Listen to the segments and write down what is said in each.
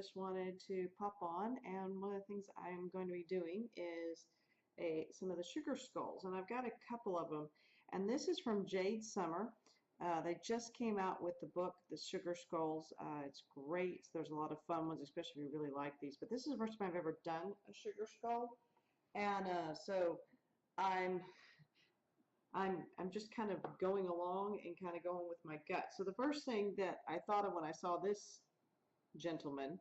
just wanted to pop on, and one of the things I'm going to be doing is some of the sugar skulls, and I've got a couple of them, and this is from Jade Summer. They just came out with the book, The Sugar Skulls. It's great. There's a lot of fun ones, especially if you really like these, but this is the first time I've ever done a sugar skull, and so I'm just kind of going along and kind of going with my gut. So the first thing that I thought of when I saw this gentleman,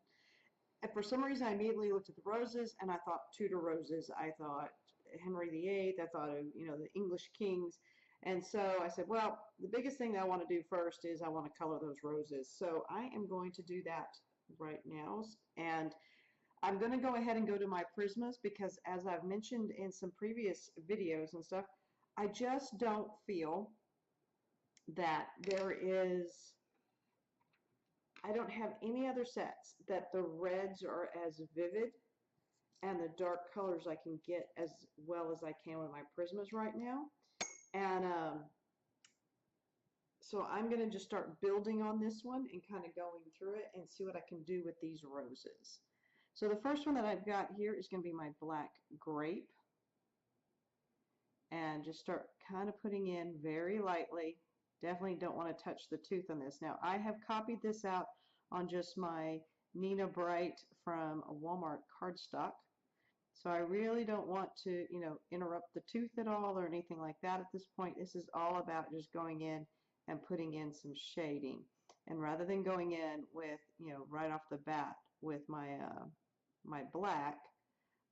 and for some reason I immediately looked at the roses and I thought Tudor roses. I thought Henry VIII. I thought of, you know, the English kings. And so I said, well, the biggest thing that I want to do first is I want to color those roses. So I am going to do that right now. And I'm going to go ahead and go to my Prismas because, as I've mentioned in some previous videos and stuff, I just don't feel that there is, I don't have any other sets that the reds are as vivid and the dark colors I can get as well as I can with my Prismas right now. And so I'm going to just start building on this one and kind of going through it and see what I can do with these roses. So the first one that I've got here is going to be my black grape. And just start kind of putting in very lightly. Definitely don't want to touch the tooth on this. Now I have copied this out on just my Nina Bright from a Walmart cardstock. So I really don't want to, you know, interrupt the tooth at all or anything like that at this point. This is all about just going in and putting in some shading. And rather than going in with, you know, right off the bat with my my black,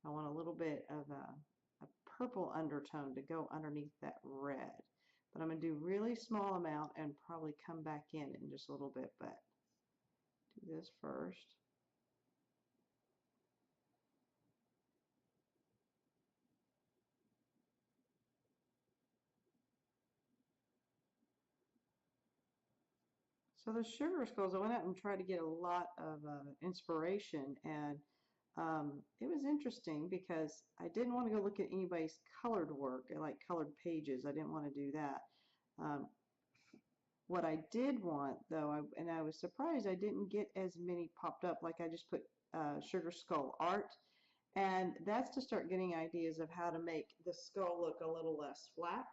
I want a little bit of a purple undertone to go underneath that red. But I'm going to do really small amount and probably come back in just a little bit, but do this first. So the sugar skulls, I went out and tried to get a lot of inspiration, and it was interesting because I didn't want to go look at anybody's colored work, like colored pages. I didn't want to do that. What I did want, though, and I was surprised I didn't get as many popped up, like I just put sugar skull art, and that's to start getting ideas of how to make the skull look a little less flat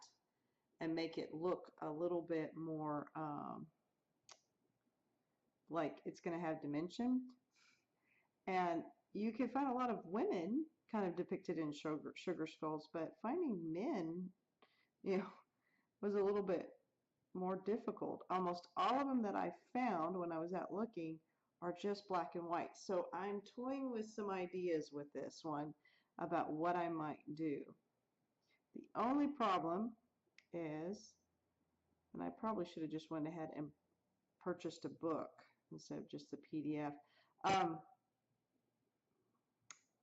and make it look a little bit more like it's going to have dimension. And you can find a lot of women kind of depicted in sugar skulls, but finding men, you know, was a little bit more difficult. Almost all of them that I found when I was out looking are just black and white. So I'm toying with some ideas with this one about what I might do. The only problem is, and I probably should have just went ahead and purchased a book instead of just the PDF,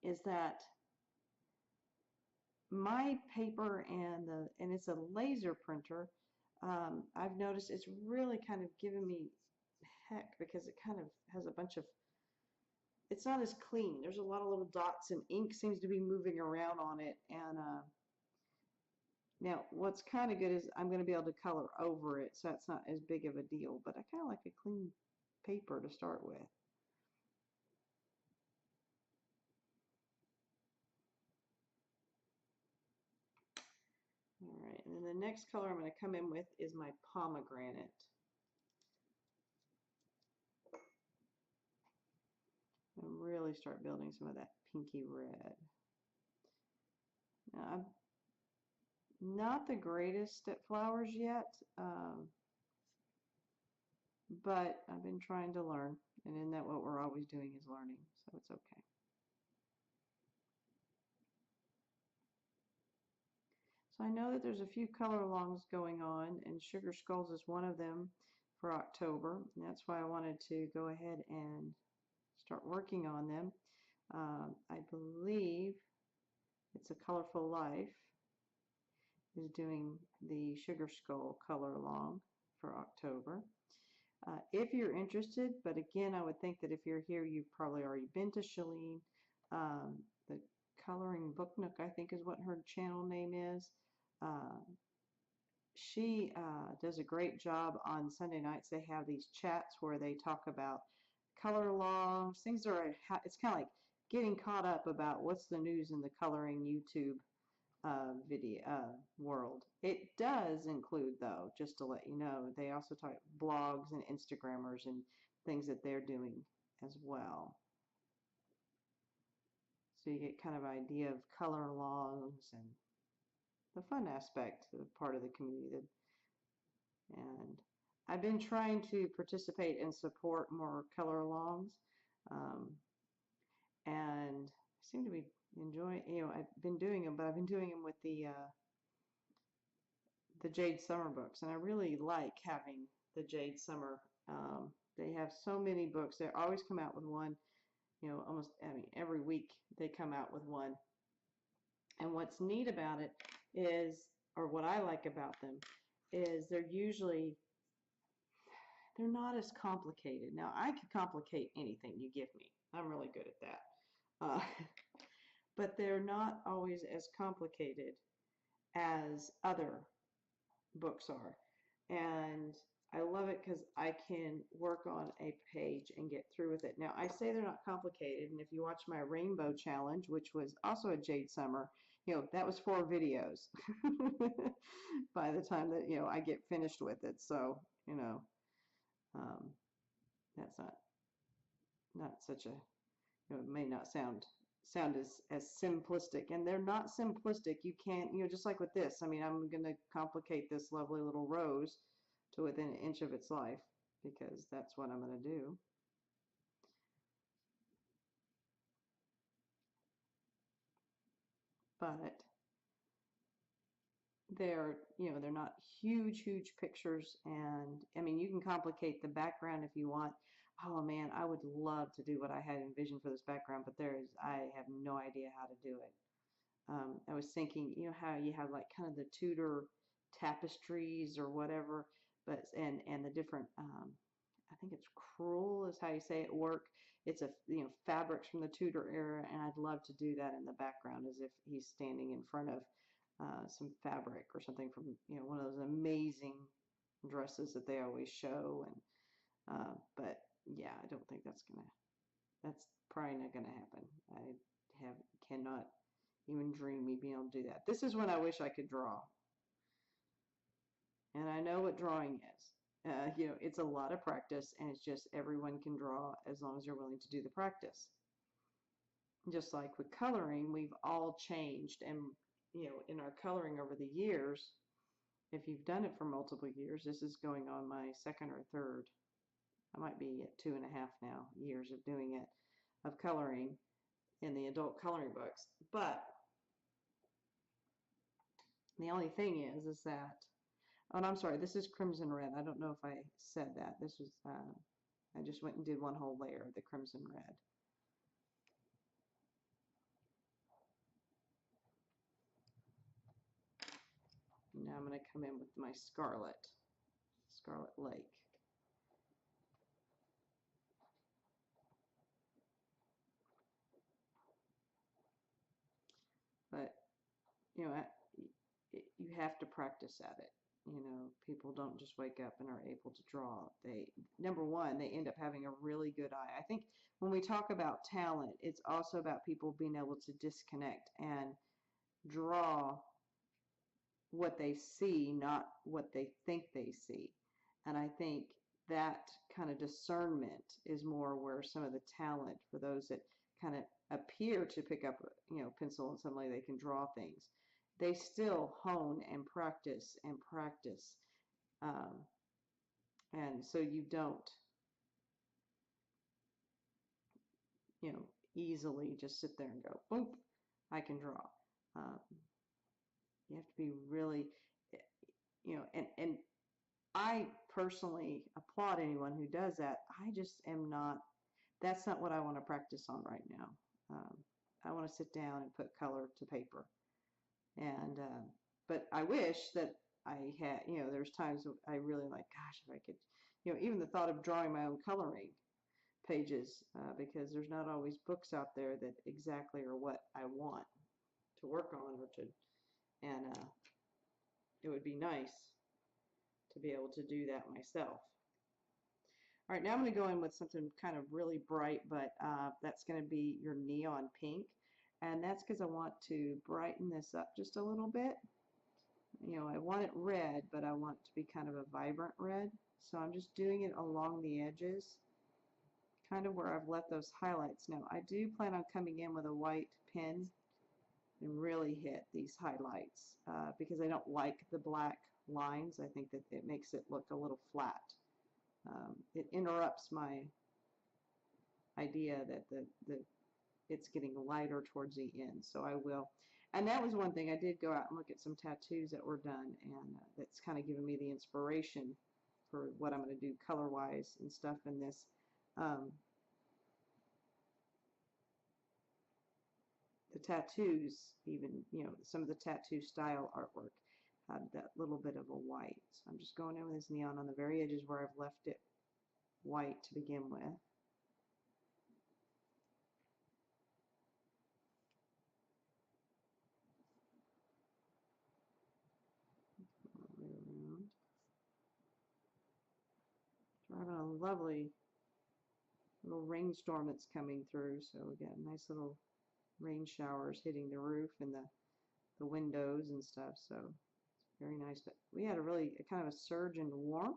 is that my paper and it's a laser printer, I've noticed it's really kind of giving me heck because it kind of has a bunch of, it's not as clean. There's a lot of little dots and ink seems to be moving around on it. And now what's kind of good is I'm going to be able to color over it, so that's not as big of a deal, but I kind of like a clean paper to start with. Alright, and then the next color I'm going to come in with is my Pomegranate. And really start building some of that pinky red. Now, I'm not the greatest at flowers yet, but I've been trying to learn, and isn't that what we're always doing, is learning, so it's okay. So I know that there's a few color alongs going on, and Sugar Skulls is one of them for October, and that's why I wanted to go ahead and start working on them. I believe It's a Colorful Life is doing the Sugar Skull color along for October. If you're interested, but again, I would think that if you're here, you've probably already been to Shalene. The Coloring Book Nook, I think, is what her channel name is. She does a great job on Sunday nights. They have these chats where they talk about color longs, things are, it's kind of like getting caught up about what's the news in the coloring YouTube video world. It does include, though, just to let you know, they also talk blogs and Instagrammers and things that they're doing as well. So you get kind of an idea of color longs and the fun aspect of part of the community. And I've been trying to participate and support more color alongs, and I seem to be enjoying. I've been doing them, but I've been doing them with the Jade Summer books, and I really like having the Jade Summer. They have so many books. They always come out with one. Almost, every week they come out with one. And what's neat about it is, or what I like about them, is they're not as complicated. Now, I could complicate anything you give me. I'm really good at that. But they're not always as complicated as other books are. And I love it because I can work on a page and get through with it. Now, I say they're not complicated, and if you watch my Rainbow Challenge, which was also a Jade Summer, that was 4 videos by the time that, I get finished with it. So, that's not such a, it may not sound as simplistic, and they're not simplistic. You can't, just like with this, I'm going to complicate this lovely little rose to within an inch of its life, because that's what I'm going to do. But they're not huge pictures, and you can complicate the background if you want. Oh man, I would love to do what I had envisioned for this background, but I have no idea how to do it. I was thinking, how you have like kind of the Tudor tapestries or whatever, but and the different, I think it's crewel is how you say it, work. It's fabrics from the Tudor era, and I'd love to do that in the background as if he's standing in front of some fabric or something from one of those amazing dresses that they always show. And but yeah, I don't think that's probably not gonna happen. I cannot even dream me being able to do that. This is when I wish I could draw, and I know what drawing is. It's a lot of practice, and it's just everyone can draw as long as they're willing to do the practice. Just like with coloring, we've all changed, and in our coloring over the years, if you've done it for multiple years, this is going on my 2nd or 3rd, I might be at 2.5 now years of doing it, of coloring in the adult coloring books. But the only thing is that, oh, and I'm sorry, this is Crimson Red. I don't know if I said that. This was, I just went and did one whole layer of the Crimson Red. Now I'm going to come in with my Scarlet Lake. But, you have to practice at it. People don't just wake up and are able to draw. Number one, they end up having a really good eye. I think when we talk about talent, it's also about people being able to disconnect and draw what they see, not what they think they see. And I think that kind of discernment is more where some of the talent for those that kind of appear to pick up, pencil and suddenly they can draw things. They still hone and practice and practice. And so you don't, easily just sit there and go, boop, I can draw. You have to be really, and I personally applaud anyone who does that. I just am not, that's not what I want to practice on right now. I want to sit down and put color to paper. And, but I wish that I had, there's times I really like, gosh, if I could, even the thought of drawing my own coloring pages, because there's not always books out there that exactly are what I want to work on or to, and it would be nice to be able to do that myself. All right, now I'm going to go in with something kind of really bright, but that's going to be your neon pink. And that's because I want to brighten this up just a little bit. You know, I want it red, but I want it to be kind of a vibrant red. So I'm just doing it along the edges, kind of where I've left those highlights. Now, I do plan on coming in with a white pen and really hit these highlights because I don't like the black lines. I think that it makes it look a little flat. It interrupts my idea that it's getting lighter towards the end. So I will. And that was one thing. I did go out and look at some tattoos that were done, and that's kind of given me the inspiration for what I'm going to do color-wise and stuff in this. The tattoos, even, you know, some of the tattoo style artwork had that little bit of a white. So I'm just going in with this neon on the very edges where I've left it white to begin with. Driving a lovely little rainstorm that's coming through, so we got nice little rain showers hitting the roof and the windows and stuff, so it's very nice. But we had a really kind of a surge in warmth.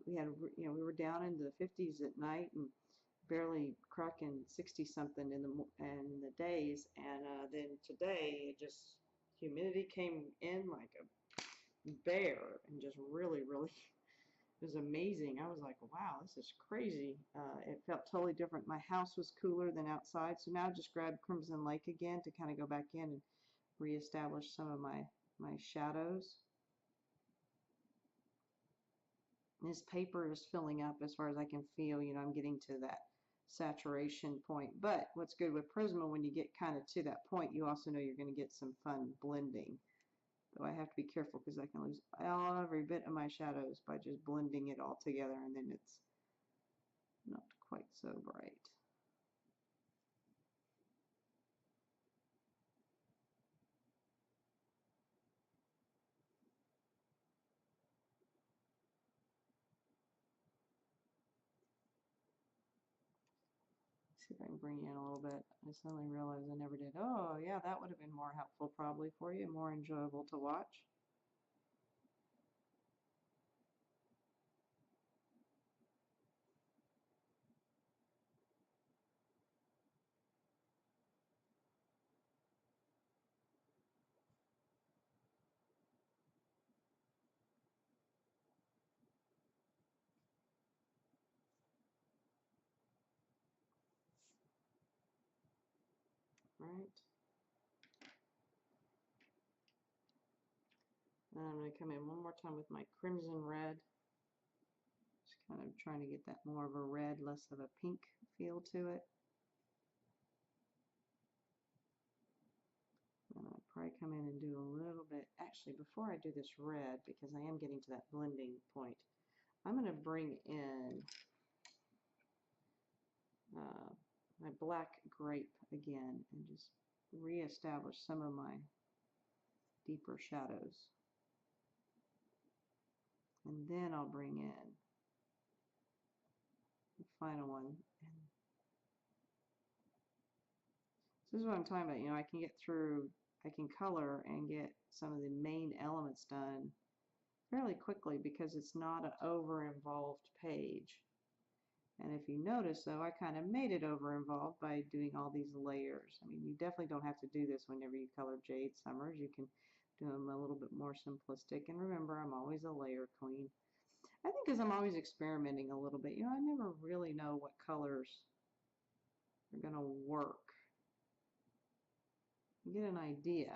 We had, you know, we were down into the 50s at night and barely cracking 60 something in the days, and then today it just humidity came in like a bear and just really it was amazing. I was like, wow, this is crazy. It felt totally different. My house was cooler than outside, so now I just grabbed Crimson Lake again to kind of go back in and reestablish some of my shadows. This paper is filling up as far as I can feel. You know, I'm getting to that saturation point. But what's good with Prisma, when you get kind of to that point, you also know you're going to get some fun blending. Though I have to be careful because I can lose every bit of my shadows by just blending it all together, and then it's not quite so bright. See if I can bring you in a little bit. I suddenly realized I never did. Oh, yeah, that would have been more helpful probably for you, more enjoyable to watch. Right. And I'm going to come in one more time with my crimson red. Just kind of trying to get that more of a red, less of a pink feel to it. And I'll probably come in and do a little bit. Actually, before I do this red, because I am getting to that blending point, I'm going to bring in my black grape again and just reestablish some of my deeper shadows. And then I'll bring in the final one. And this is what I'm talking about. You know, I can get through, I can color and get some of the main elements done fairly quickly because it's not an over-involved page. And if you notice, though, I kind of made it over-involved by doing all these layers. I mean, you definitely don't have to do this whenever you color Jade Summers. You can do them a little bit more simplistic. And remember, I'm always a layer queen. I think because I'm always experimenting a little bit. You know, I never really know what colors are going to work. You get an idea.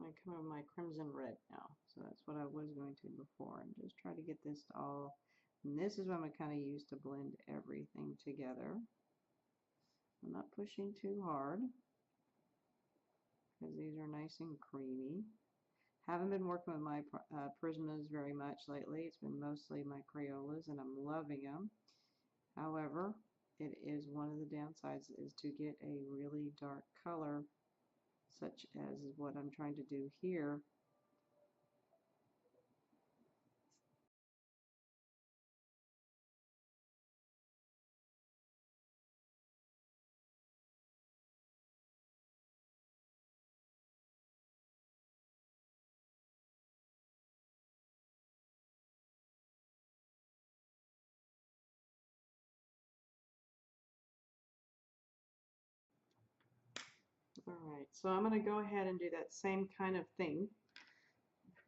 I come in my crimson red now, so that's what I was going to before, and just try to get this to all, and this is what I'm kind of use to blend everything together. I'm not pushing too hard because these are nice and creamy. Haven't been working with my Prismas very much lately. It's been mostly my Crayolas, and I'm loving them. However, it is one of the downsides is to get a really dark color, such as what I'm trying to do here. Alright, so I'm going to go ahead and do that same kind of thing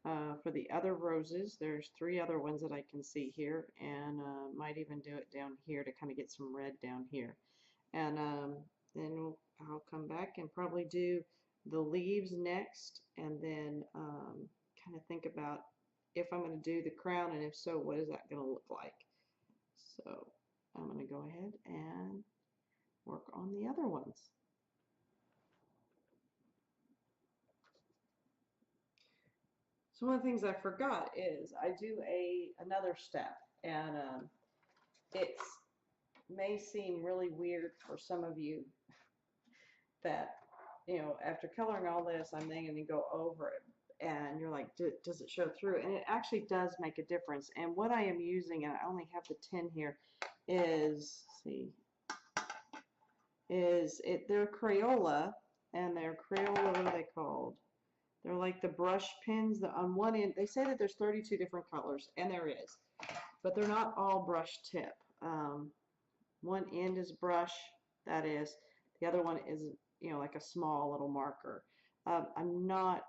for the other roses. There's 3 other ones that I can see here, and might even do it down here to kind of get some red down here. And then I'll come back and probably do the leaves next, and then kind of think about if I'm going to do the crown, and if so, what is that going to look like. So I'm going to go ahead and work on the other ones. So one of the things I forgot is I do another step, and it may seem really weird for some of you that, you know, after coloring all this, I'm then going to go over it, and you're like, does it show through? And it actually does make a difference. And what I am using, and I only have the tin here, is, they're Crayola, and they're Crayola, what are they called? They're like the brush pens. On one end, they say that there's 32 different colors, and there is, but they're not all brush tip. One end is brush, that is. The other one is, you know, like a small little marker. I'm not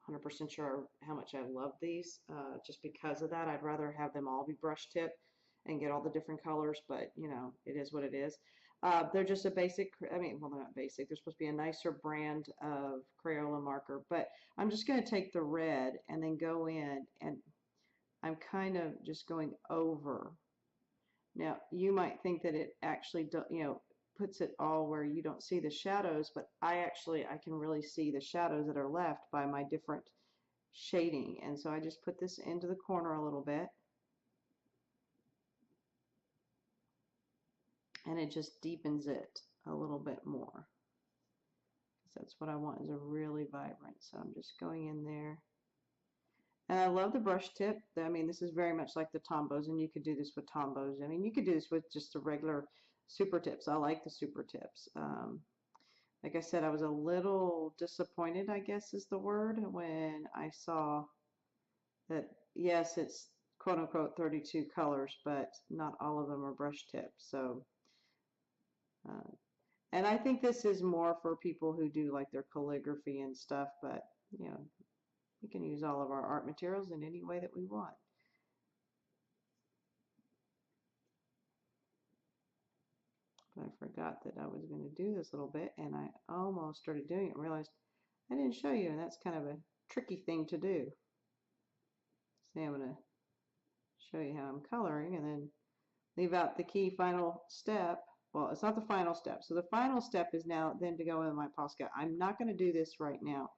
100% sure how much I love these, just because of that. I'd rather have them all be brush tip and get all the different colors, but, you know, it is what it is. They're just a basic, I mean, well, they're not basic. They're supposed to be a nicer brand of Crayola marker, but I'm just going to take the red and then go in, and I'm kind of just going over. Now, you might think that it actually, you know, puts it all where you don't see the shadows, but I can really see the shadows that are left by my different shading. And so I just put this into the corner a little bit, and it just deepens it a little bit more. That's what I want, is a really vibrant. So I'm just going in there. And I love the brush tip. I mean, this is very much like the Tombos, and you could do this with Tombos. I mean, you could do this with just the regular super tips. I like the super tips. Like I said, I was a little disappointed, I guess is the word, when I saw that, yes, it's quote-unquote 32 colors, but not all of them are brush tips. So, and I think this is more for people who do like their calligraphy and stuff, but, you know, we can use all of our art materials in any way that we want. But I forgot that I was going to do this little bit, and I almost started doing it and realized I didn't show you, and that's kind of a tricky thing to do. See, I'm going to show you how I'm coloring and then leave out the key final step. Well, it's not the final step. So the final step is now then to go in my Posca. I'm not going to do this right now.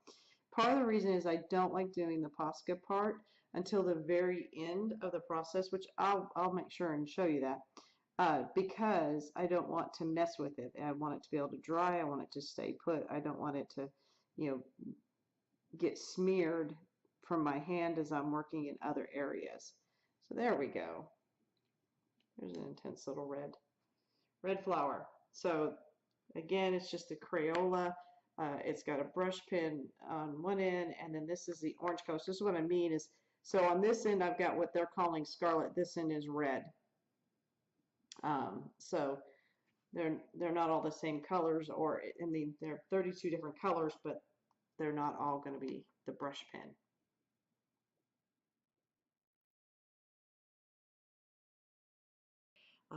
Part of the reason is I don't like doing the Posca part until the very end of the process, which I'll make sure and show you that, because I don't want to mess with it. I want it to be able to dry. I want it to stay put. I don't want it to, you know, get smeared from my hand as I'm working in other areas. So there we go. There's an intense little red flower. So again, it's just a Crayola. It's got a brush pen on one end, and then this is the orange color. So this is what I mean is, so on this end I've got what they're calling Scarlet. This end is red. So they're not all the same colors, or I mean they're 32 different colors, but they're not all going to be the brush pen.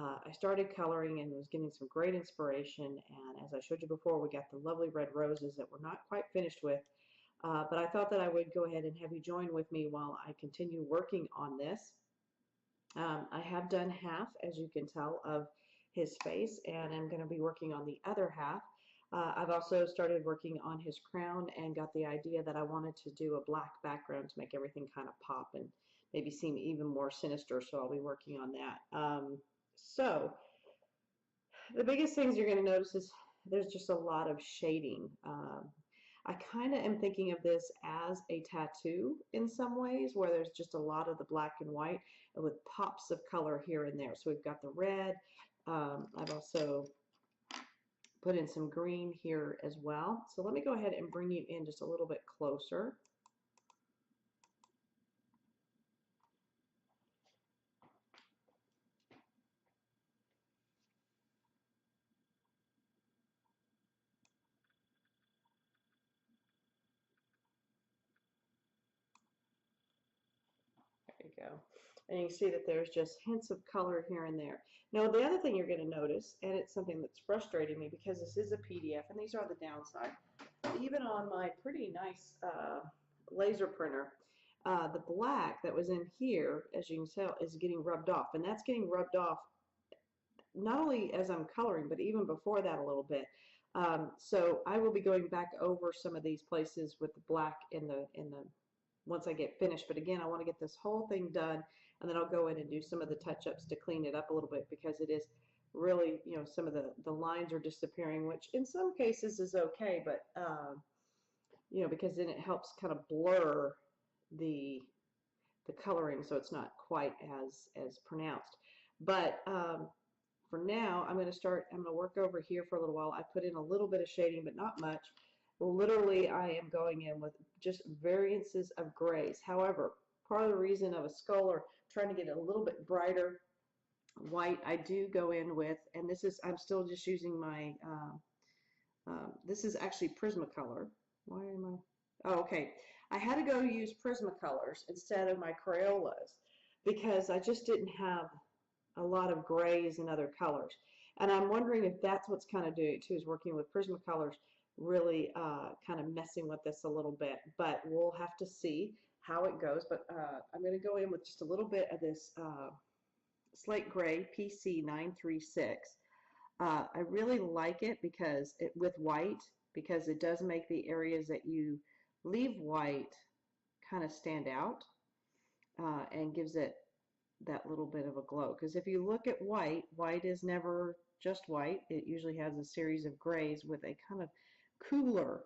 I started coloring and was getting some great inspiration. And as I showed you before, we got the lovely red roses that we're not quite finished with. But I thought that I would go ahead and have you join with me while I continue working on this. I have done half, as you can tell, of his face, and I'm going to be working on the other half. I've also started working on his crown and got the idea that I wanted to do a black background to make everything kind of pop and maybe seem even more sinister, so I'll be working on that. So the biggest things you're going to notice is there's just a lot of shading. I kind of am thinking of this as a tattoo in some ways, where there's just a lot of the black and white and with pops of color here and there. So we've got the red. I've also put in some green here as well. So let me go ahead and bring you in just a little bit closer. There you go. And you can see that there's just hints of color here and there. Now, the other thing you're going to notice, and it's something that's frustrating me because this is a PDF, and these are the downside. Even on my pretty nice laser printer, the black that was in here, as you can tell, is getting rubbed off. And that's getting rubbed off not only as I'm coloring, but even before that a little bit. So I will be going back over some of these places with the black in the once I get finished. But again, I want to get this whole thing done, and then I'll go in and do some of the touch-ups to clean it up a little bit, because it is really, you know, some of the lines are disappearing, which in some cases is okay, but you know, because then it helps kind of blur the coloring so it's not quite as pronounced. But for now, I'm going to work over here for a little while. I put in a little bit of shading, but not much. Literally, I am going in with just variances of grays. However, part of the reason of a skull, or trying to get it a little bit brighter white, I do go in with, and this is, I'm still just using my, this is actually Prisma color. Why am I, oh, okay. I had to go use Prisma colors instead of my Crayolas because I just didn't have a lot of grays and other colors. And I'm wondering if that's what's kind of doing it too, is working with Prisma colors, really kind of messing with this a little bit. But we'll have to see how it goes. But I'm going to go in with just a little bit of this slate gray PC 936. I really like it because with white, because it does make the areas that you leave white kind of stand out and gives it that little bit of a glow. Because if you look at white, white is never just white. It usually has a series of grays with a kind of cooler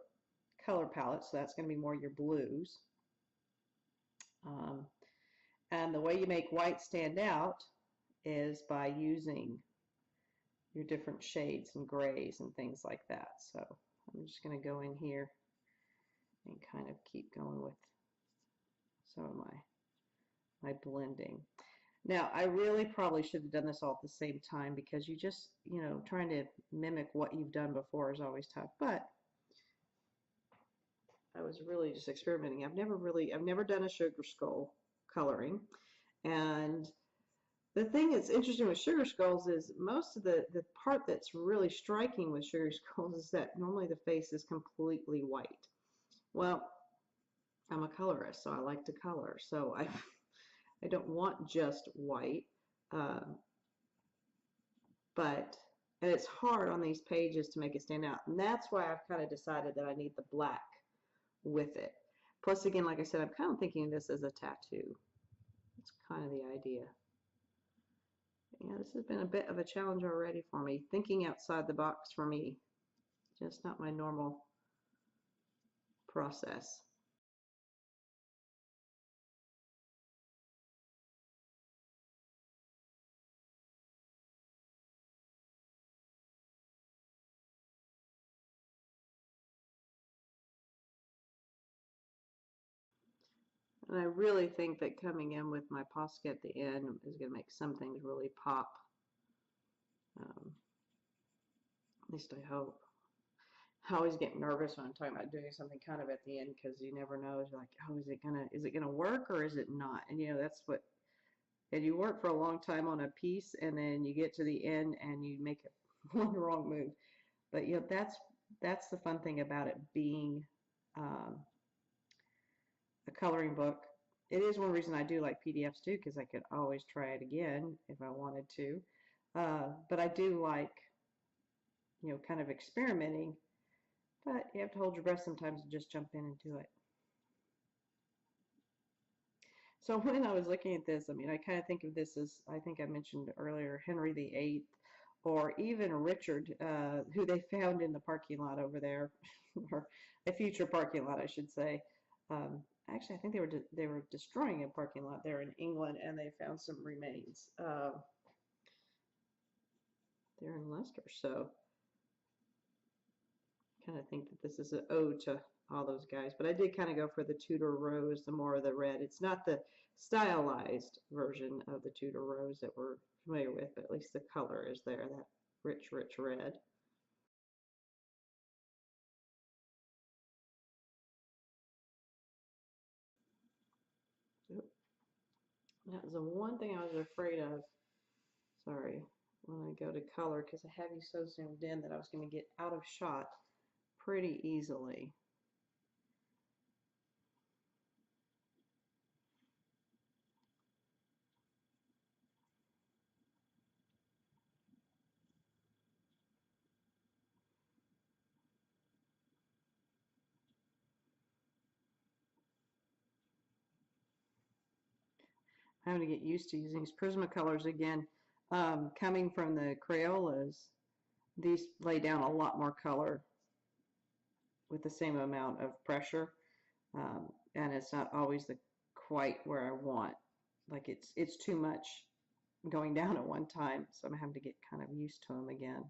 color palette. So that's going to be more your blues. And the way you make white stand out is by using your different shades and grays and things like that. So I'm just going to go in here and kind of keep going with some of my blending. Now, I really probably should have done this all at the same time, because you just, you know, trying to mimic what you've done before is always tough. But I was really just experimenting. I've never done a sugar skull coloring. And the thing that's interesting with sugar skulls is most of the part that's really striking with sugar skulls is that normally the face is completely white. Well, I'm a colorist, so I like to color. So I don't want just white, and it's hard on these pages to make it stand out. And that's why I've kind of decided that I need the black with it. Plus, again, like I said, I'm kind of thinking of this as a tattoo. It's kind of the idea. Yeah, this has been a bit of a challenge already for me. Thinking outside the box for me. Just not my normal process. And I really think that coming in with my Posca at the end is going to make some things really pop. At least I hope. I always get nervous when I'm talking about doing something kind of at the end, because you never know. You're like, oh, is it gonna work or is it not? And you know, that's what and you work for a long time on a piece, and then you get to the end and you make one wrong move. But you know, that's the fun thing about it being um, a coloring book. It is one reason I do like PDFs too, because I could always try it again if I wanted to. But I do like, you know, kind of experimenting, but you have to hold your breath sometimes and just jump in and do it. So when I was looking at this, I mean, I kind of think of this as, I think I mentioned earlier, Henry VIII, or even Richard, who they found in the parking lot over there, or a future parking lot, I should say. Actually, I think they were destroying a parking lot there in England, and they found some remains. They're in Leicester, so kind of think that this is an ode to all those guys. But I did kind of go for the Tudor rose, the more of the red. It's not the stylized version of the Tudor rose that we're familiar with, but at least the color is there, that rich, rich red. That was the one thing I was afraid of. Sorry, when I go to color, because I have you so zoomed in that I was going to get out of shot pretty easily. I'm having to get used to using these Prisma colors again. Coming from the Crayolas, these lay down a lot more color with the same amount of pressure, and it's not always the quite where I want. Like it's too much going down at one time, so I'm having to get kind of used to them again.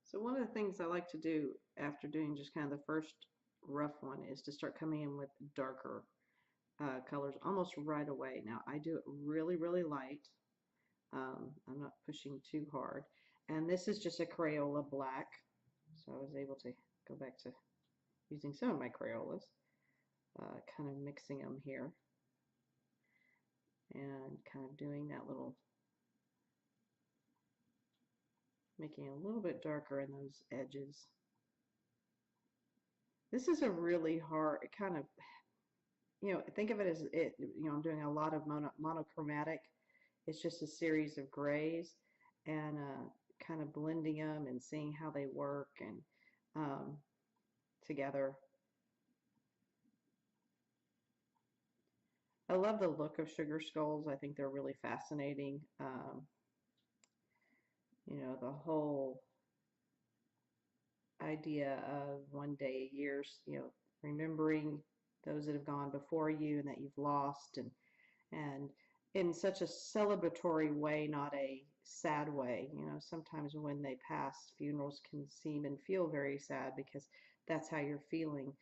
So one of the things I like to do after doing just kind of the first rough one is to start coming in with darker colors almost right away. Now I do it really, really light. I'm not pushing too hard. And this is just a Crayola black. So I was able to go back to using some of my Crayolas, kind of mixing them here and kind of doing that little, making it a little bit darker in those edges. This is a really hard kind of, you know, think of it as I'm doing a lot of monochromatic. It's just a series of grays and kind of blending them and seeing how they work and together. I love the look of sugar skulls. I think they're really fascinating. You know, the whole idea of one day a year, you know, remembering those that have gone before you and that you've lost, and in such a celebratory way, not a sad way. You know, sometimes when they pass, funerals can seem and feel very sad because that's how you're feeling.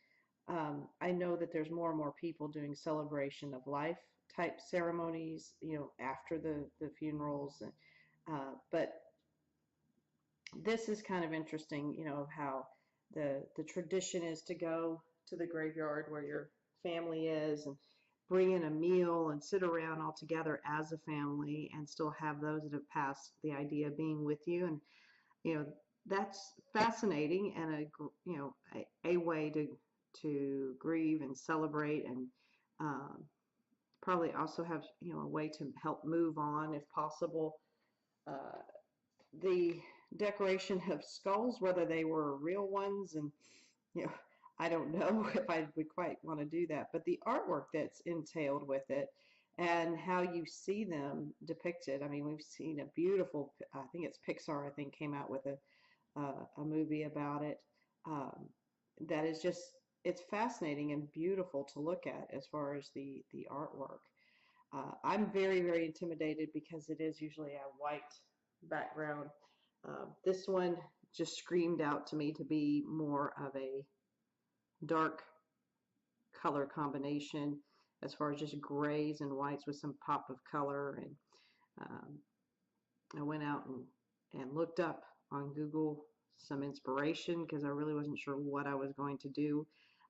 I know that there's more and more people doing celebration of life type ceremonies, you know, after the funerals, but this is kind of interesting, you know, of how the tradition is to go to the graveyard where your family is and bring in a meal and sit around all together as a family and still have those that have passed the idea of being with you. And you know, that's fascinating and you know, a way to grieve and celebrate, and um, probably also have, you know, a way to help move on if possible. Uh, the decoration of skulls, whether they were real ones, and you know, I don't know if I would quite want to do that, but the artwork that's entailed with it and how you see them depicted. I mean, we've seen a beautiful, I think it's Pixar, I think, came out with a movie about it. Um, that is just, it's fascinating and beautiful to look at as far as the artwork. I'm very, very intimidated because it is usually a white background. This one just screamed out to me to be more of a dark color combination as far as just grays and whites with some pop of color. And um, I went out and looked up on Google some inspiration because I really wasn't sure what I was going to do.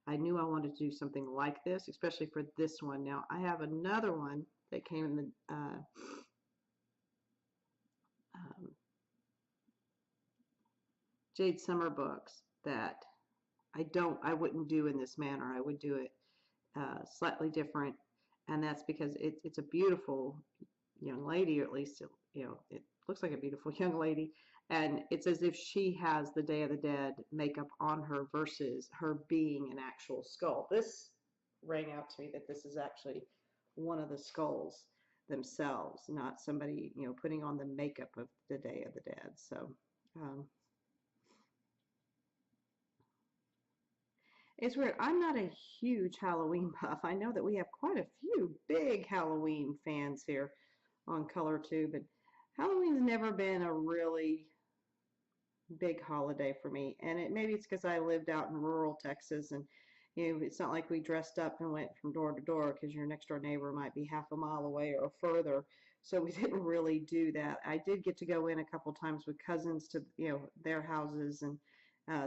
I knew I wanted to do something like this, especially for this one. Now, I have another one that came in the um, Jade Summer books that I wouldn't do in this manner. I would do it slightly different, and that's because it's a beautiful young lady, or at least you know, it looks like a beautiful young lady, and it's as if she has the Day of the Dead makeup on her versus her being an actual skull. This rang out to me that this is actually one of the skulls themselves, not somebody, you know, putting on the makeup of the Day of the Dead. So um, it's weird. I'm not a huge Halloween buff. I know that we have quite a few big Halloween fans here on ColorTube, but Halloween's never been a really big holiday for me. And maybe it's because I lived out in rural Texas, and you know, it's not like we dressed up and went from door to door because your next door neighbor might be half a mile away or further. So we didn't really do that. I did get to go in a couple times with cousins to, you know, their houses and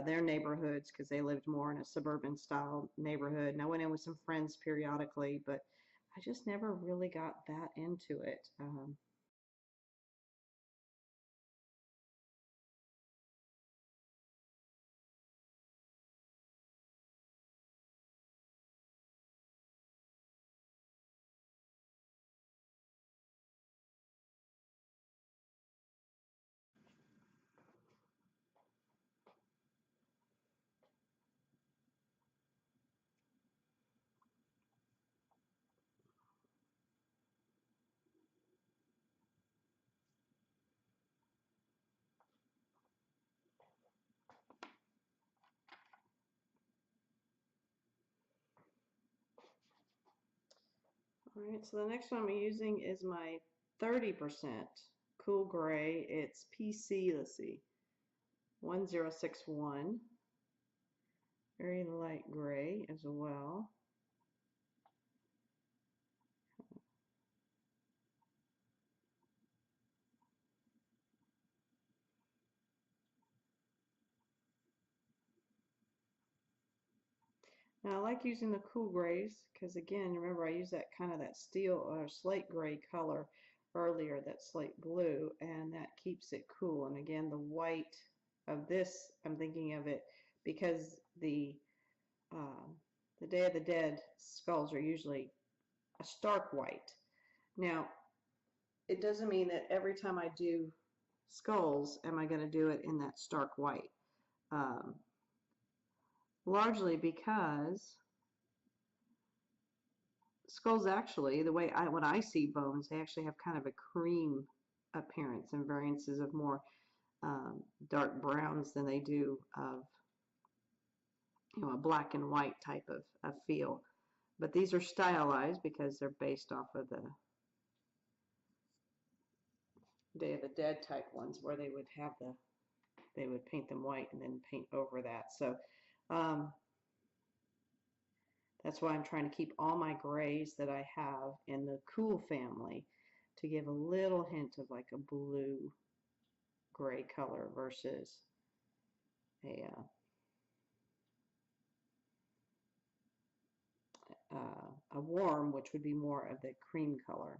their neighborhoods because they lived more in a suburban style neighborhood. And I went in with some friends periodically, but I just never really got that into it. All right, so the next one I'm using is my 30% cool gray. It's PC, let's see, 1061. Very light gray as well. Now I like using the cool grays because, again, remember I used that kind of that steel or slate gray color earlier, that slate blue, and that keeps it cool. And again, the white of this, I'm thinking of it because um, the Day of the Dead skulls are usually a stark white. Now, it doesn't mean that every time I do skulls am I going to do it in that stark white. Um, Largely because skulls actually, the way when I see bones, they actually have kind of a cream appearance and variances of more dark browns than they do of, you know, a black and white type of feel. But these are stylized because they're based off of the Day of the Dead type ones where they would have they would paint them white and then paint over that. So um, that's why I'm trying to keep all my grays that I have in the cool family to give a little hint of like a blue gray color versus a warm, which would be more of the cream color.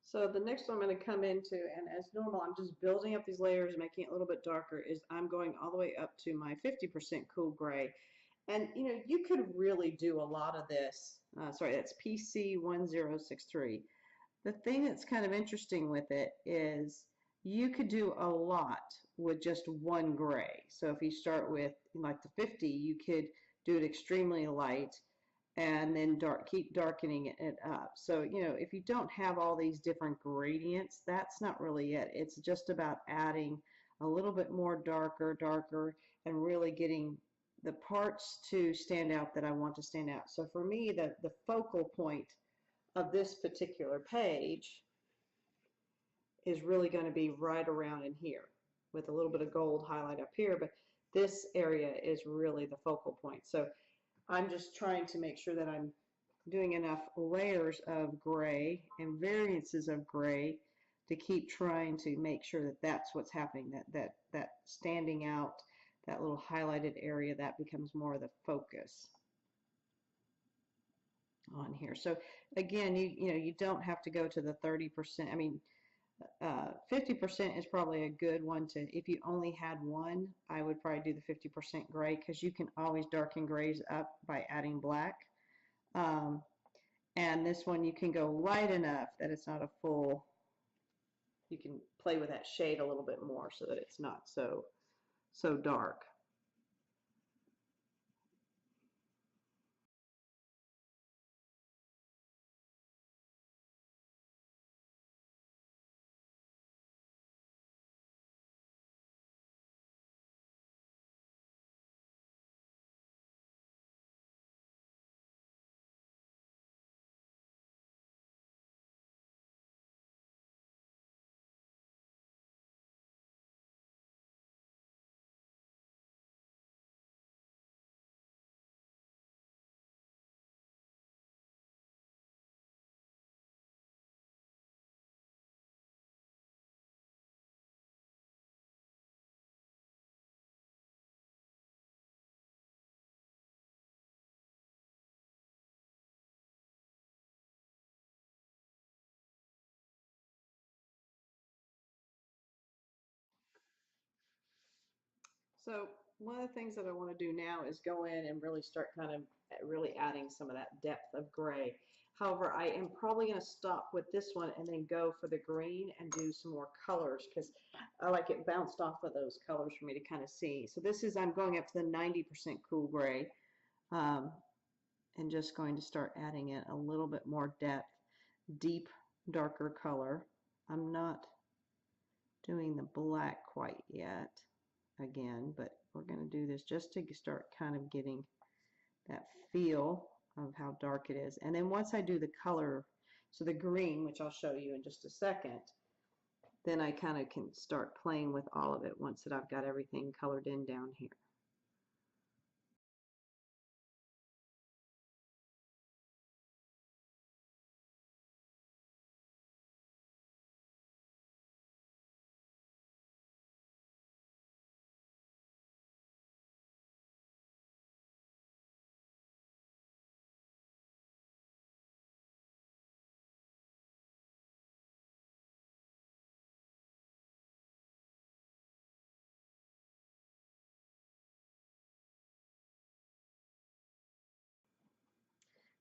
So the next one I'm going to come into, and as normal, I'm just building up these layers, making it a little bit darker, is I'm going all the way up to my 50% cool gray. And, you know, you could really do a lot of this. Sorry, that's PC1063. The thing that's kind of interesting with it is you could do a lot with just one gray. So if you start with like the 50, you could do it extremely light and then keep darkening it up. So, you know, if you don't have all these different gradients, that's not really it. It's just about adding a little bit more darker, and really getting the parts to stand out that I want to stand out. So for me, the focal point of this particular page is really going to be right around in here with a little bit of gold highlight up here, but this area is really the focal point. So I'm just trying to make sure that I'm doing enough layers of gray and variances of gray to keep trying to make sure that that's what's happening, that standing out, that little highlighted area, that becomes more of the focus on here. So again, you don't have to go to the 30%. I mean, 50% is probably a good one to, if you only had one, I would probably do the 50% gray, because you can always darken grays up by adding black. And this one you can go light enough that it's not a full you can play with that shade a little bit more so that it's not so dark. So one of the things that I want to do now is go in and really start kind of really adding some of that depth of gray. However, I am probably going to stop with this one and then go for the green and do some more colors because I like it bounced off of those colors for me to kind of see. So this is, I'm going up to the 90% cool gray and just going to start adding in a little bit more depth, deep, darker color. I'm not doing the black quite yet again, but we're going to do this just to start kind of getting that feel of how dark it is. And then once I do the color, so the green, which I'll show you in just a second, then I kind of can start playing with all of it once that I've got everything colored in down here.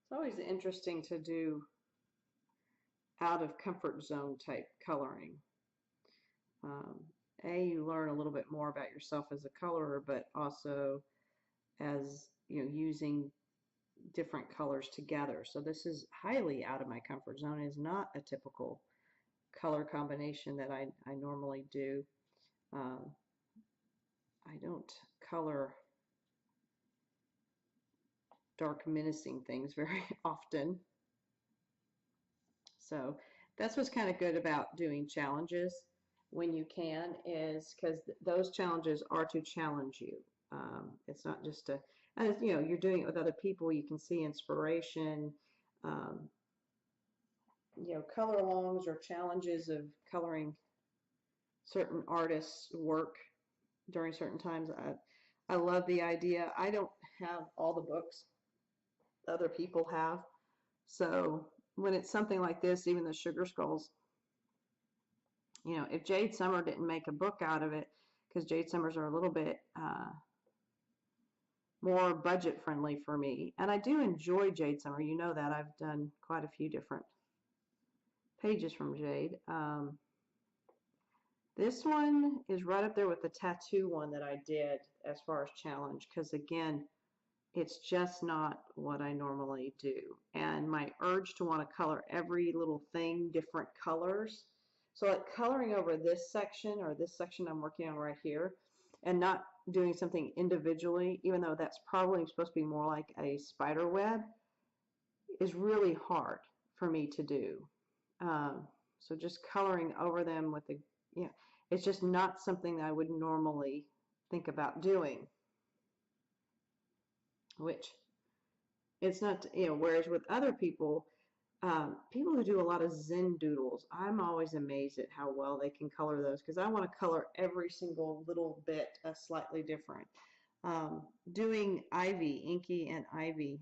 It's always interesting to do out of comfort zone type coloring. You learn a little bit more about yourself as a colorer, but also as using different colors together. So this is highly out of my comfort zone. It is not a typical color combination that I normally do. I don't color dark menacing things very often. So that's what's kind of good about doing challenges when you can, is because those challenges are to challenge you. It's not just to, and you're doing it with other people. You can see inspiration, color alongs or challenges of coloring certain artists' work during certain times. I love the idea. I don't have all the books other people have. So when it's something like this, even the Sugar Skulls, if Jade Summer didn't make a book out of it, because Jade Summers are a little bit more budget friendly for me. And I do enjoy Jade Summer. You know that. I've done quite a few different pages from Jade. This one is right up there with the tattoo one that I did as far as challenge, because again, it's just not what I normally do. And my urge to want to color every little thing different colors. So like coloring over this section or this section I'm working on right here and not doing something individually, even though that's probably supposed to be more like a spider web, is really hard for me to do. So just coloring over them with the, it's just not something that I would normally think about doing. Which it's not, whereas with other people, people who do a lot of Zen doodles, I'm always amazed at how well they can color those, because I want to color every single little bit slightly different. Doing Ivy, Inky and Ivy,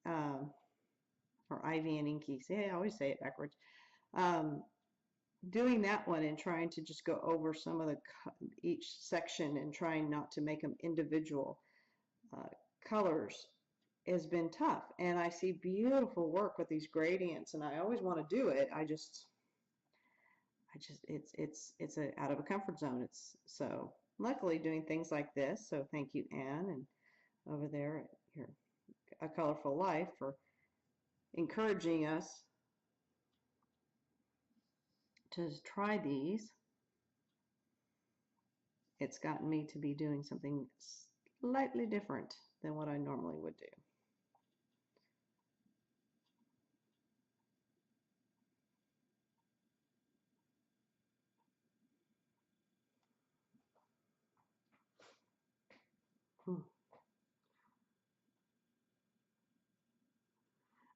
or Ivy and Inky, see, I always say it backwards. Doing that one and trying to just go over some of each section and trying not to make them individual colors has been tough. And I see beautiful work with these gradients and I always want to do it. I it's out of a comfort zone. It's so luckily doing things like this. So thank you, Anne, and over there at your A Colorful Life for encouraging us to try these. It's gotten me to be doing something slightly different than what I normally would do.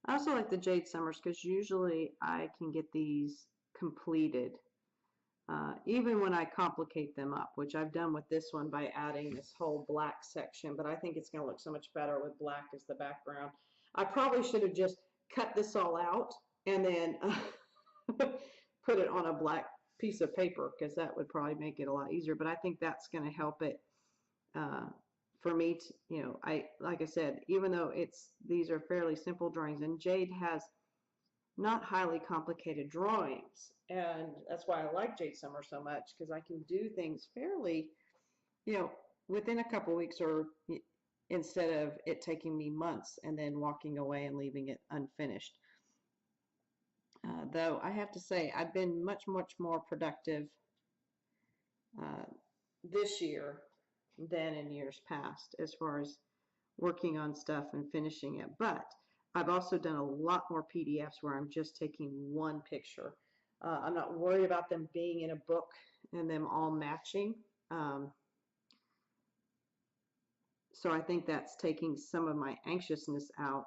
I also like the Jade Summers because usually I can get these completed even when I complicate them up, which I've done with this one by adding this whole black section, but I think it's going to look so much better with black as the background. I probably should have just cut this all out and then put it on a black piece of paper, because that would probably make it a lot easier, but I think that's going to help it for me to, you know, like I said, even though these are fairly simple drawings, and Jade has not highly complicated drawings, and that's why I like Jade Summer so much, because I can do things fairly, you know, within a couple weeks, or instead of it taking me months and then walking away and leaving it unfinished. Though I have to say I've been much more productive this year than in years past as far as working on stuff and finishing it. But I've also done a lot more PDFs where I'm just taking one picture. I'm not worried about them being in a book and them all matching. So I think that's taking some of my anxiousness out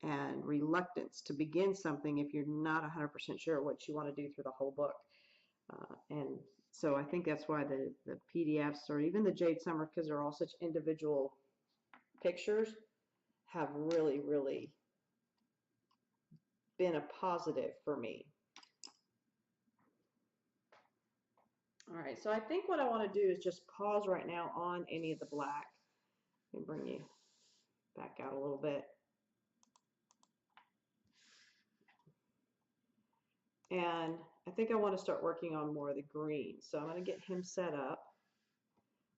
and reluctance to begin something if you're not 100% sure what you want to do through the whole book. And so I think that's why the PDFs, or even the Jade Summer, because they're all such individual pictures, have really been a positive for me. All right, so I think what I want to do is just pause right now on any of the black. Let me bring you back out a little bit. And I think I want to start working on more of the green. So I'm going to get him set up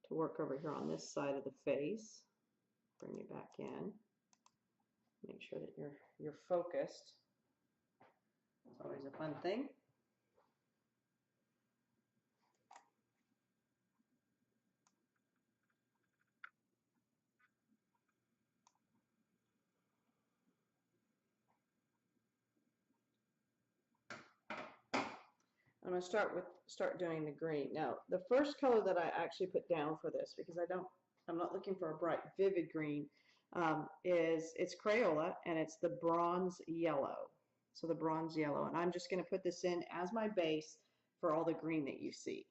to work over here on this side of the face. Bring you back in. Make sure that you're focused. It's always a fun thing. I'm going to start doing the green. Now, the first color that I actually put down for this, because I'm not looking for a bright, vivid green, it's Crayola, and it's the bronze yellow. So the bronze yellow, and I'm just going to put this in as my base for all the green that you see.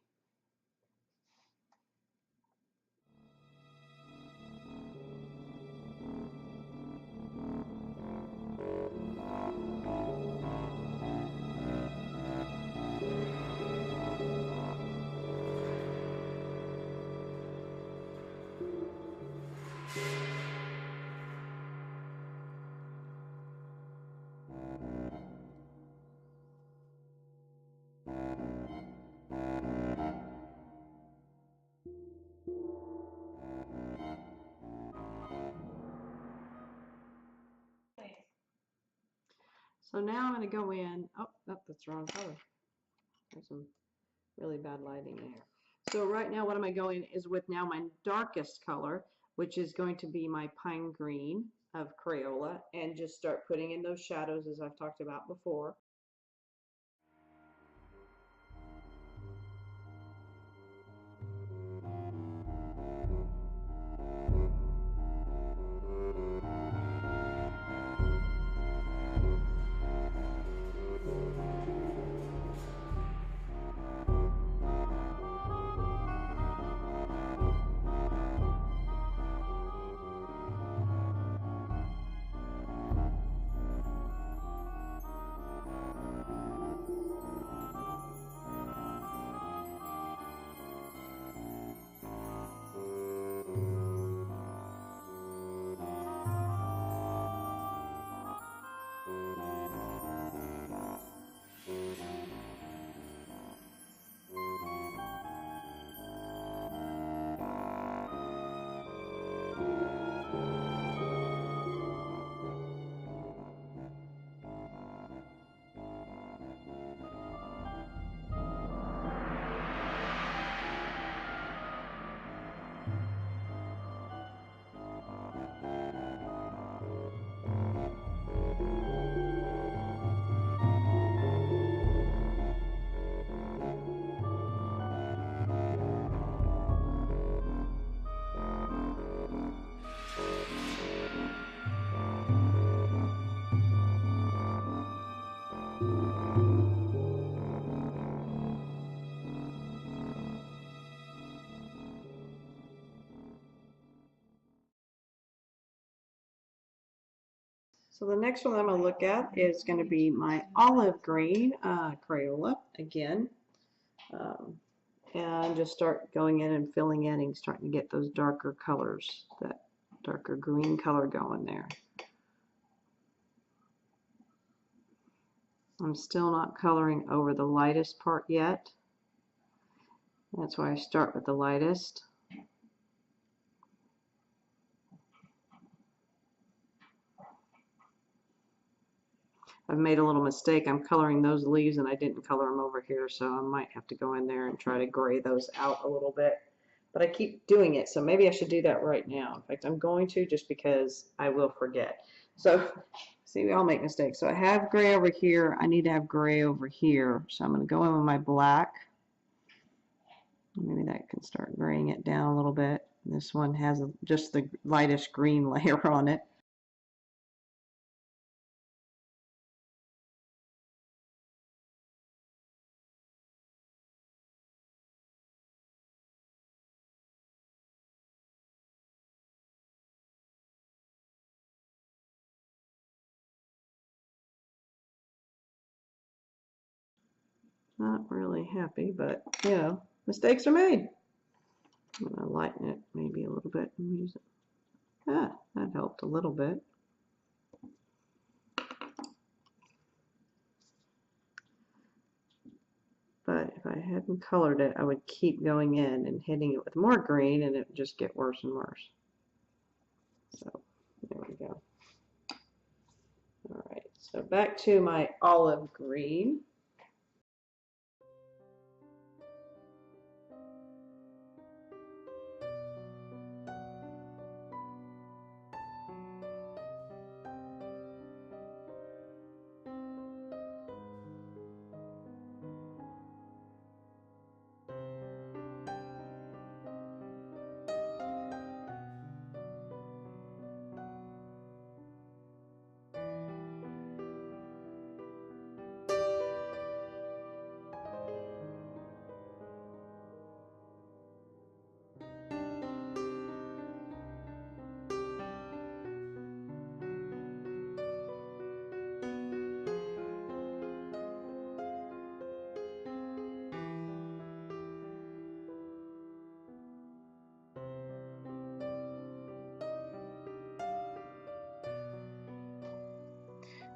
So now I'm going to go in, oh, that's the wrong color. There's some really bad lighting there. So right now what I'm going to go in is with now my darkest color, which is going to be my pine green of Crayola, and just start putting in those shadows as I've talked about before. So the next one I'm going to look at is going to be my olive green Crayola again. And just start going in and filling in and starting to get those darker colors, that darker green color going there. I'm still not coloring over the lightest part yet. That's why I start with the lightest. I've made a little mistake. I'm coloring those leaves and I didn't color them over here, so I might have to go in there and try to gray those out a little bit. But I keep doing it, so maybe I should do that right now. In fact, I'm going to, just because I will forget. So, see, we all make mistakes. So I have gray over here. I need to have gray over here. So I'm going to go in with my black. Maybe that can start graying it down a little bit. This one has just the lightest green layer on it. Not really happy, but you know, mistakes are made. I'm going to lighten it maybe a little bit and use it. Ah, that helped a little bit. But if I hadn't colored it, I would keep going in and hitting it with more green and it would just get worse and worse. So there we go. All right, so back to my olive green.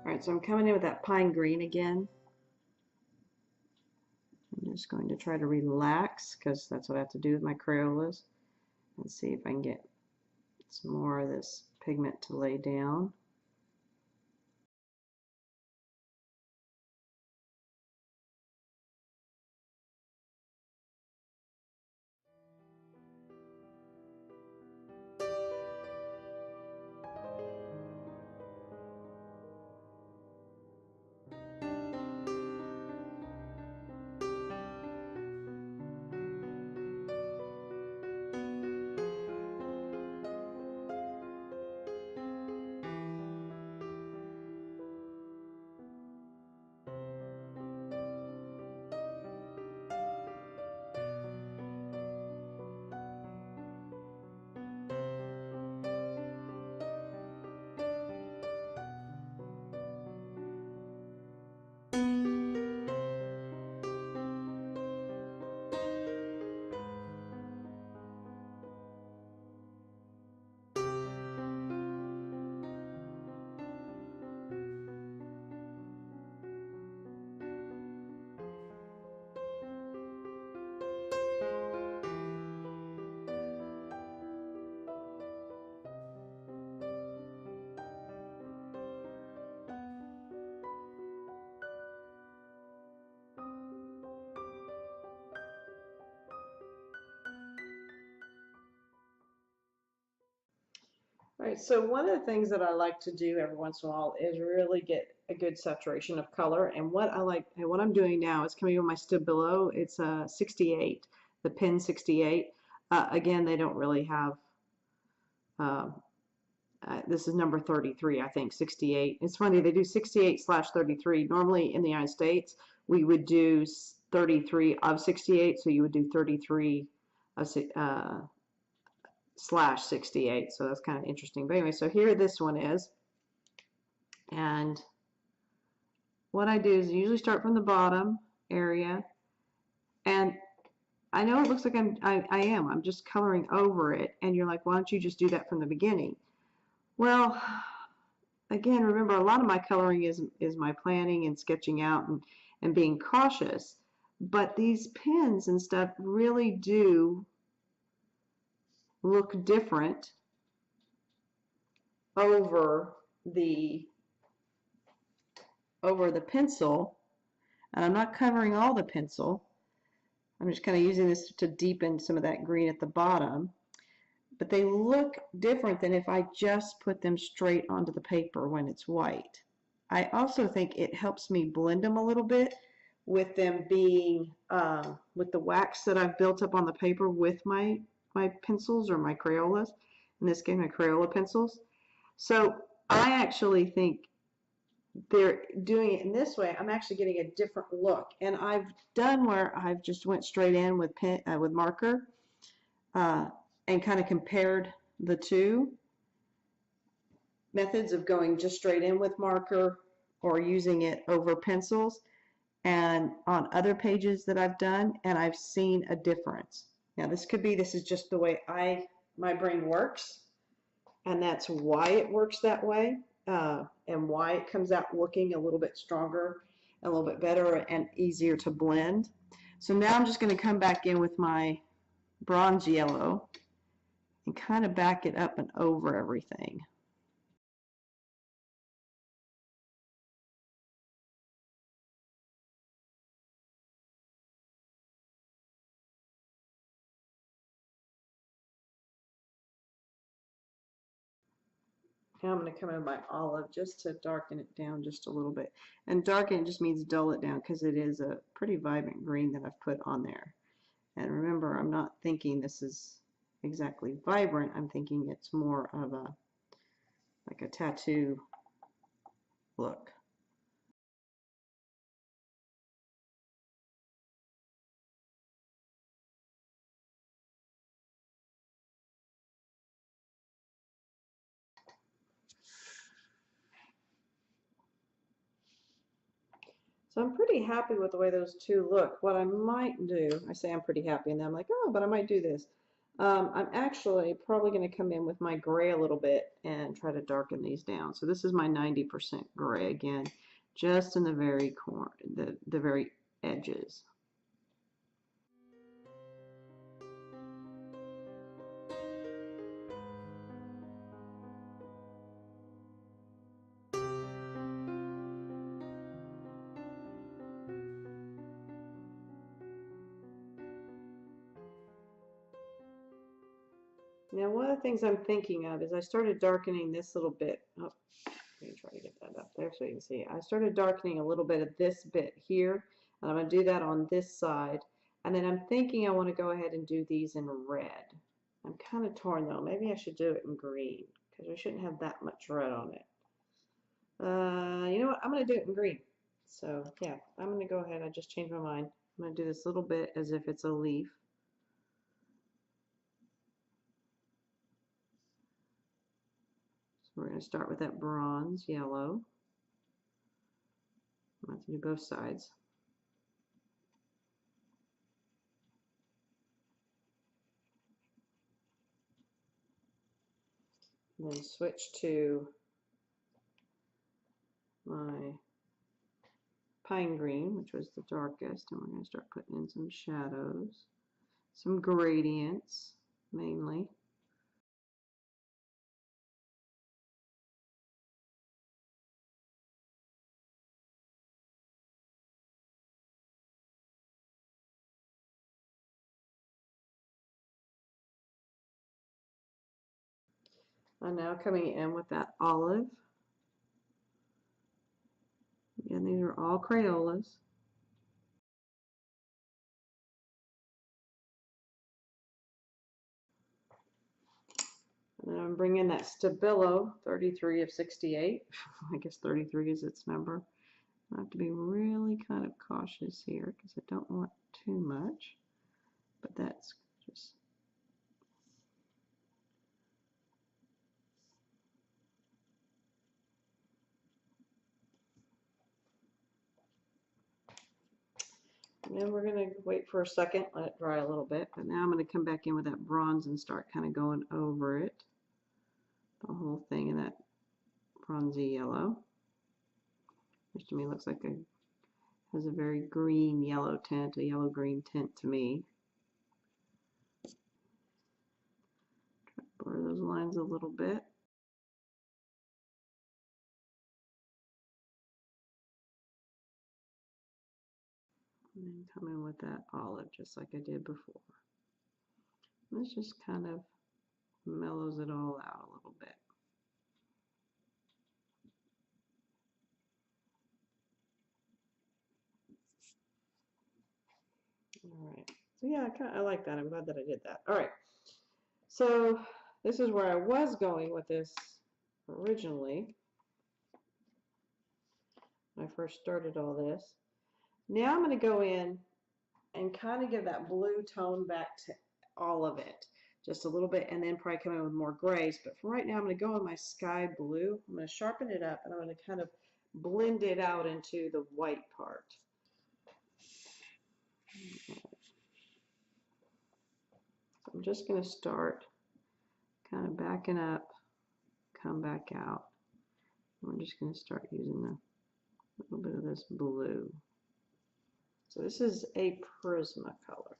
All right, so I'm coming in with that pine green again. I'm just going to try to relax because that's what I have to do with my Crayolas. And see if I can get some more of this pigment to lay down. All right, so one of the things that I like to do every once in a while is really get a good saturation of color. And what I like, and what I'm doing now is coming with my Stabilio. It's a 68, the Pen 68. Again, they don't really have, this is number 33, I think, 68. It's funny, they do 68/33. Normally in the United States, we would do 33 of 68, so you would do 33 /68, so that's kind of interesting. But anyway, so here this one is, And what I do is usually start from the bottom area, and I know it looks like I'm just coloring over it, and you're like, why don't you just do that from the beginning? Well, again, remember, a lot of my coloring is my planning and sketching out and being cautious, but these pens and stuff really do look different over the pencil, and I'm not covering all the pencil. I'm just kind of using this to deepen some of that green at the bottom, but they look different than if I just put them straight onto the paper when it's white. I also think it helps me blend them a little bit with them being, with the wax that I've built up on the paper with my pencils or my Crayolas, in this case my Crayola pencils. So I actually think they're doing it in this way. I'm actually getting a different look, and I've done where I've just went straight in with pen with marker and kind of compared the two methods of going just straight in with marker or using it over pencils, and on other pages that I've done, and I've seen a difference. Now this is just the way my brain works, and that's why it works that way. And why it comes out looking a little bit stronger, a little bit better, and easier to blend. So now I'm just going to come back in with my bronze yellow and kind of back it up and over everything. Now I'm going to come in with my olive just to darken it down just a little bit. And darken just means dull it down because it is a pretty vibrant green that I've put on there. And remember, I'm not thinking this is exactly vibrant. I'm thinking it's more of like a tattoo look. So I'm pretty happy with the way those two look. What I might do, I say I'm pretty happy, and then I'm like, oh, but I might do this. I'm actually probably going to come in with my gray a little bit and try to darken these down. So this is my 90% gray again, just in the very corner, the very edges. Now, one of the things I'm thinking of is I started darkening this little bit. Oh, let me try to get that up there so you can see. I started darkening a little bit of this bit here, and I'm going to do that on this side. And then I'm thinking I want to go ahead and do these in red. I'm kind of torn though. Maybe I should do it in green because I shouldn't have that much red on it. You know what? I'm going to do it in green. So yeah, I'm going to go ahead. I just changed my mind. I'm going to do this little bit as if it's a leaf. We're going to start with that bronze yellow. I'm going to do both sides. And then switch to my pine green, which was the darkest, and we're going to start putting in some shadows, some gradients mainly. I'm now coming in with that olive. Again, these are all Crayolas. And then I'm bringing that Stabilio 33 of 68. I guess 33 is its number. I have to be really kind of cautious here because I don't want too much. But that's just then we're going to wait for a second, let it dry a little bit. But now I'm going to come back in with that bronze and start kind of going over it. The whole thing in that bronzy yellow. Which to me looks like has a very green yellow tint, a yellow green tint to me. Try to blur those lines a little bit. And then come in with that olive just like I did before. This just kind of mellows it all out a little bit. All right. So yeah, I like that. I'm glad that I did that. All right. So this is where I was going with this originally when I first started all this. Now I'm going to go in and kind of give that blue tone back to all of it. Just a little bit, and then probably come in with more grays. But for right now, I'm going to go with my sky blue. I'm going to sharpen it up, and I'm going to kind of blend it out into the white part. So I'm just going to start kind of backing up, come back out. We're just going to start using a little bit of this blue. So this is a Prisma color.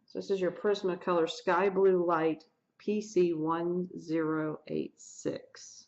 So this is your Prisma color Sky Blue Light PC1086.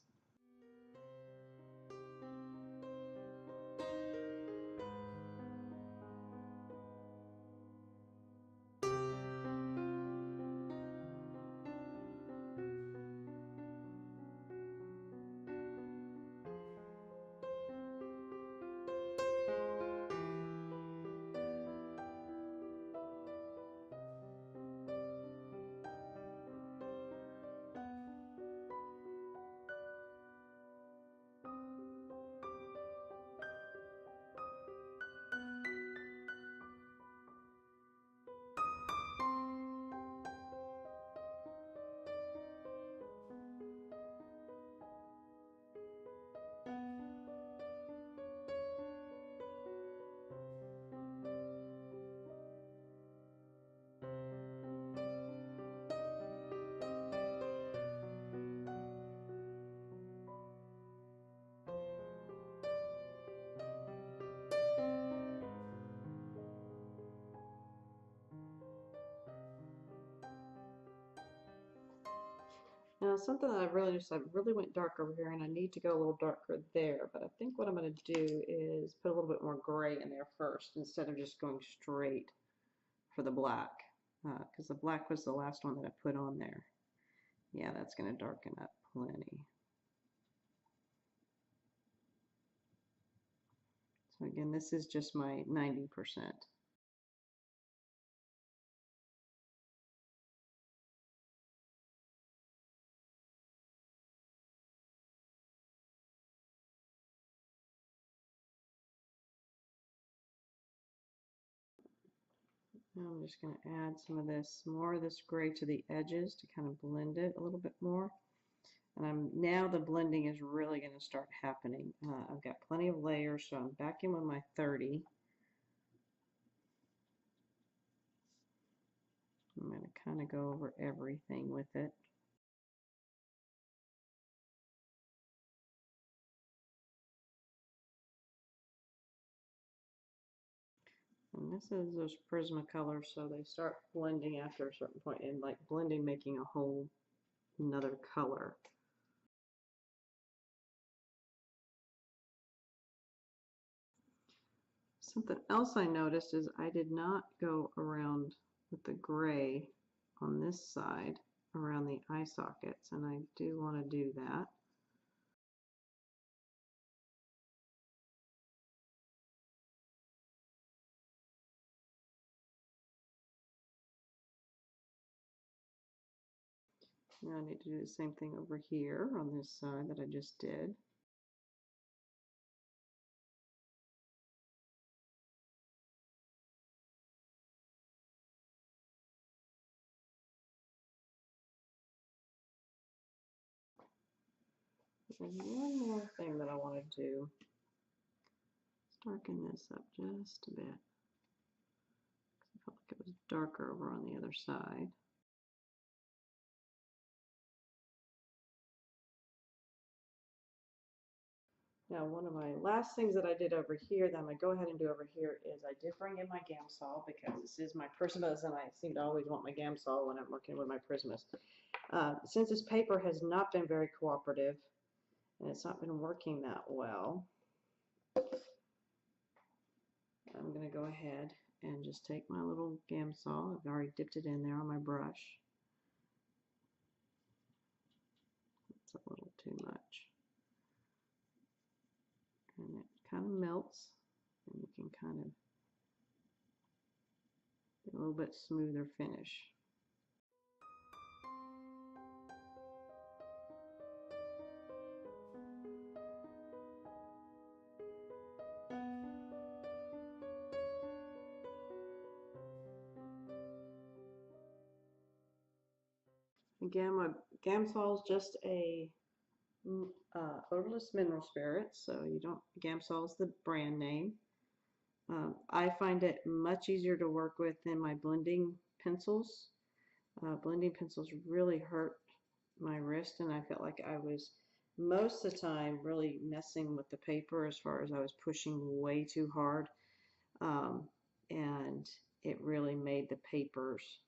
Now something that I really noticed, I really went dark over here and I need to go a little darker there, but I think what I'm going to do is put a little bit more gray in there first instead of just going straight for the black, because the black was the last one that I put on there. Yeah, that's going to darken up plenty. So again, this is just my 90%. Now I'm just going to add some of this, more of this gray to the edges to kind of blend it a little bit more. And now the blending is really going to start happening. I've got plenty of layers, so I'm back in with my 30. I'm going to kind of go over everything with it. And this is those Prisma colors, so they start blending after a certain point, and like blending, making a whole another color. Something else I noticed is I did not go around with the gray on this side around the eye sockets, and I do want to do that. Now I need to do the same thing over here on this side that I just did. There's one more thing that I want to do. darken this up just a bit. I felt like it was darker over on the other side. Now, one of my last things that I did over here that I'm going to go ahead and do over here is I did bring in my Gamsol because this is my Prismas, and I seem to always want my Gamsol when I'm working with my Prismas. Since this paper has not been very cooperative and it's not been working that well, I'm going to go ahead and just take my little Gamsol. I've already dipped it in there on my brush. It's a little too much. And it kind of melts, and you can kind of get a little bit smoother finish. Again, my Gamsol is just a odorless mineral spirit, so you don't, Gamsol is the brand name. I find it much easier to work with than my blending pencils. Blending pencils really hurt my wrist, and I felt like I was most of the time really messing with the paper as far as I was pushing way too hard, and it really made the papers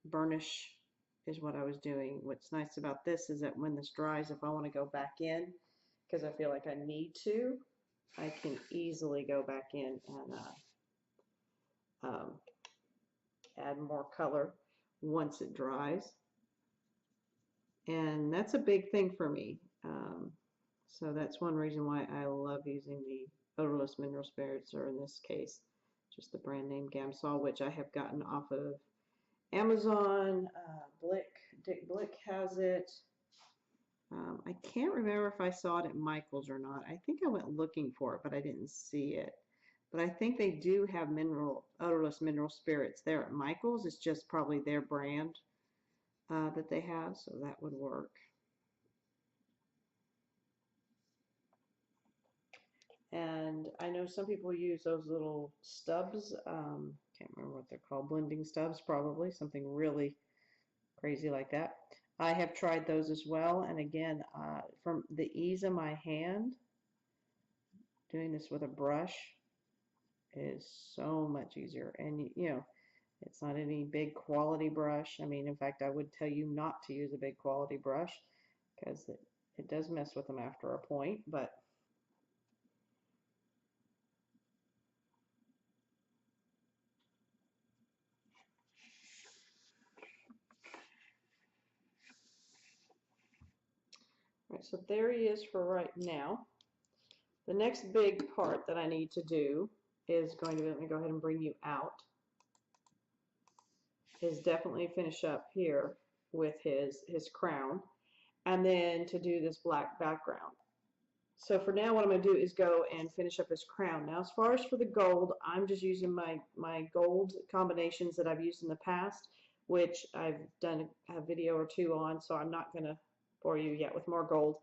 burnish is what I was doing. What's nice about this is that when this dries, if I want to go back in, because I feel like I need to, I can easily go back in and add more color once it dries. And that's a big thing for me. So that's one reason why I love using the odorless mineral spirits, or in this case, just the brand name Gamsol, which I have gotten off of Amazon. Dick Blick has it. I can't remember if I saw it at Michael's or not. I think I went looking for it, but I didn't see it. But I think they do have odorless mineral spirits there at Michael's. It's just probably their brand that they have, so that would work. And I know some people use those little stubs. Can't remember what they're called. Blending stubs, probably. Something really crazy like that. I have tried those as well. And again, from the ease of my hand, doing this with a brush is so much easier. And, you know, it's not any big quality brush. I mean, in fact, I would tell you not to use a big quality brush because it does mess with them after a point. But right, so there he is for right now. The next big part that I need to do is going to be, let me go ahead and bring you out, is definitely finish up here with his crown, and then to do this black background. So for now, what I'm going to do is go and finish up his crown. Now, as far as for the gold, I'm just using my gold combinations that I've used in the past, which I've done a video or two on, so I'm not going to bore you yet with more gold.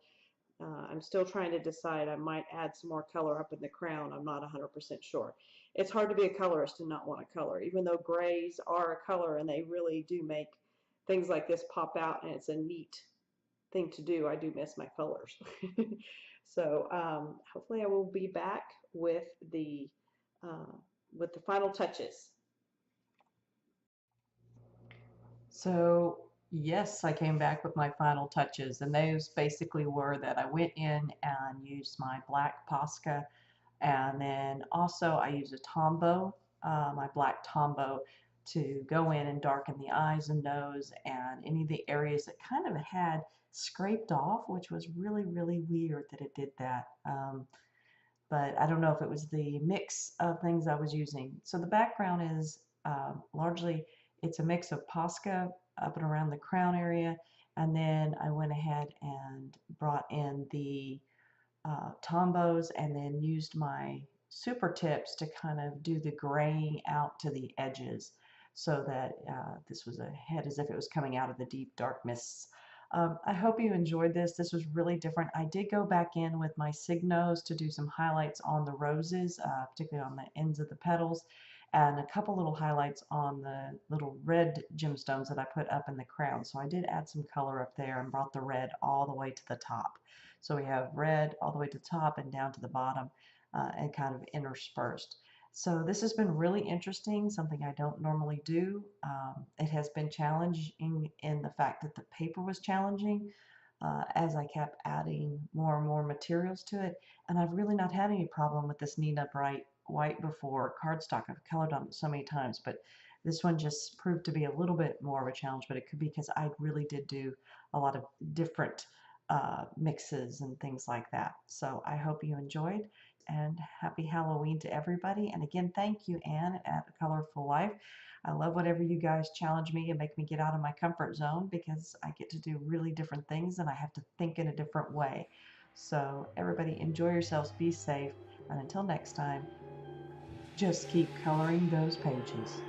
I'm still trying to decide. I might add some more color up in the crown. I'm not 100% sure. It's hard to be a colorist and not want a color, even though grays are a color and they really do make things like this pop out, and it's a neat thing to do. I do miss my colors. So hopefully I will be back with the final touches. So yes, I came back with my final touches, and those basically were that I went in and used my black Posca, and then also I used a Tombow, my black Tombow, to go in and darken the eyes and nose and any of the areas that kind of had scraped off, which was really, really weird that it did that. But I don't know if it was the mix of things I was using. So the background is largely, it's a mix of Posca up and around the crown area, and then I went ahead and brought in the Tombows and then used my super tips to kind of do the graying out to the edges, so that this was a head as if it was coming out of the deep dark mists I hope you enjoyed this. This was really different. I did go back in with my Signos to do some highlights on the roses, particularly on the ends of the petals, and a couple little highlights on the little red gemstones that I put up in the crown. So I did add some color up there and brought the red all the way to the top. So we have red all the way to the top and down to the bottom, and kind of interspersed. So this has been really interesting, something I don't normally do. It has been challenging in the fact that the paper was challenging, as I kept adding more and more materials to it. And I've really not had any problem with this Nina Bright White before cardstock. I've colored on it so many times, but this one just proved to be a little bit more of a challenge, but it could be because I really did do a lot of different mixes and things like that. So I hope you enjoyed, and happy Halloween to everybody. And again, thank you, Anne, at A Colorful Life. I love whatever you guys challenge me and make me get out of my comfort zone, because I get to do really different things and I have to think in a different way. So everybody enjoy yourselves, be safe, and until next time, just keep coloring those pages.